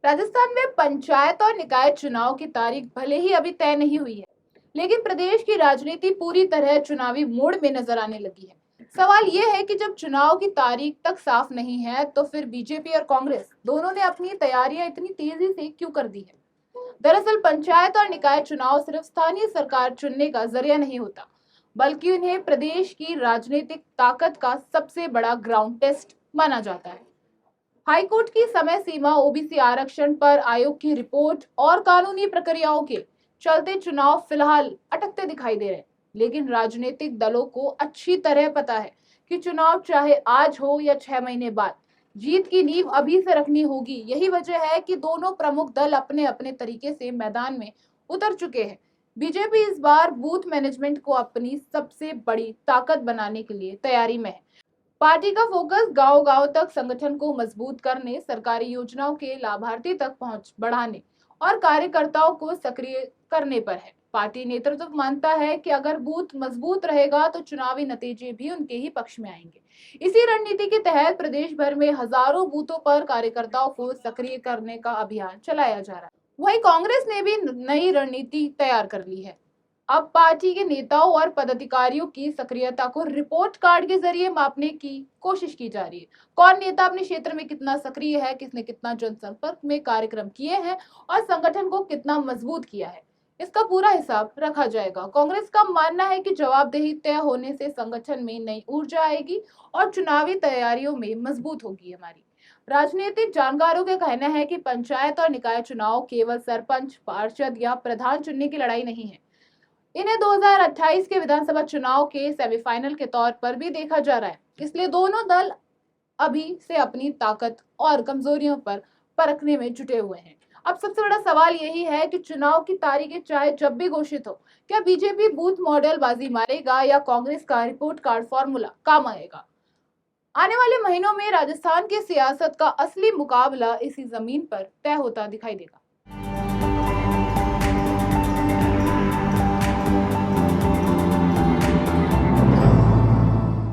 राजस्थान में पंचायत और निकाय चुनाव की तारीख भले ही अभी तय नहीं हुई है, लेकिन प्रदेश की राजनीति पूरी तरह चुनावी मोड़ में नजर आने लगी है। सवाल यह है कि जब चुनाव की तारीख तक साफ नहीं है, तो फिर बीजेपी और कांग्रेस दोनों ने अपनी तैयारियां इतनी तेजी से क्यों कर दी है? दरअसल पंचायत और निकाय चुनाव सिर्फ स्थानीय सरकार चुनने का जरिया नहीं होता, बल्कि उन्हें प्रदेश की राजनीतिक ताकत का सबसे बड़ा ग्राउंड टेस्ट माना जाता है। हाईकोर्ट की समय सीमा, ओबीसी आरक्षण पर आयोग की रिपोर्ट और कानूनी प्रक्रियाओं के चलते चुनाव फिलहाल अटकते दिखाई दे रहे हैं। लेकिन राजनीतिक दलों को अच्छी तरह पता है कि चुनाव चाहे आज हो या 6 महीने बाद, जीत की नींव अभी से रखनी होगी। यही वजह है कि दोनों प्रमुख दल अपने अपने तरीके से मैदान में उतर चुके हैं। बीजेपी इस बार बूथ मैनेजमेंट को अपनी सबसे बड़ी ताकत बनाने के लिए तैयारी में है। पार्टी का फोकस गांव-गांव तक संगठन को मजबूत करने, सरकारी योजनाओं के लाभार्थी तक पहुंच बढ़ाने और कार्यकर्ताओं को सक्रिय करने पर है। पार्टी नेतृत्व मानता है कि अगर बूथ मजबूत रहेगा तो चुनावी नतीजे भी उनके ही पक्ष में आएंगे। इसी रणनीति के तहत प्रदेश भर में हजारों बूथों पर कार्यकर्ताओं को सक्रिय करने का अभियान चलाया जा रहा है। वहीं कांग्रेस ने भी नई रणनीति तैयार कर ली है। अब पार्टी के नेताओं और पदाधिकारियों की सक्रियता को रिपोर्ट कार्ड के जरिए मापने की कोशिश की जा रही है। कौन नेता अपने क्षेत्र में कितना सक्रिय है, किसने कितना जनसंपर्क में कार्यक्रम किए हैं और संगठन को कितना मजबूत किया है, इसका पूरा हिसाब रखा जाएगा। कांग्रेस का मानना है कि जवाबदेही तय होने से संगठन में नई ऊर्जा आएगी और चुनावी तैयारियों में मजबूत होगी। हमारी राजनीतिक जानकारों का कहना है कि पंचायत और निकाय चुनाव केवल सरपंच, पार्षद या प्रधान चुनने की लड़ाई नहीं है। इन्हें 2028 के विधानसभा चुनाव के सेमीफाइनल के तौर पर भी देखा जा रहा है। इसलिए दोनों दल अभी से अपनी ताकत और कमजोरियों पर परखने में जुटे हुए हैं। अब सबसे बड़ा सवाल यही है कि चुनाव की तारीखें चाहे जब भी घोषित हो, क्या बीजेपी बूथ मॉडल बाजी मारेगा या कांग्रेस का रिपोर्ट कार्ड फॉर्मूला काम आएगा? आने वाले महीनों में राजस्थान की सियासत का असली मुकाबला इसी जमीन पर तय होता दिखाई देगा।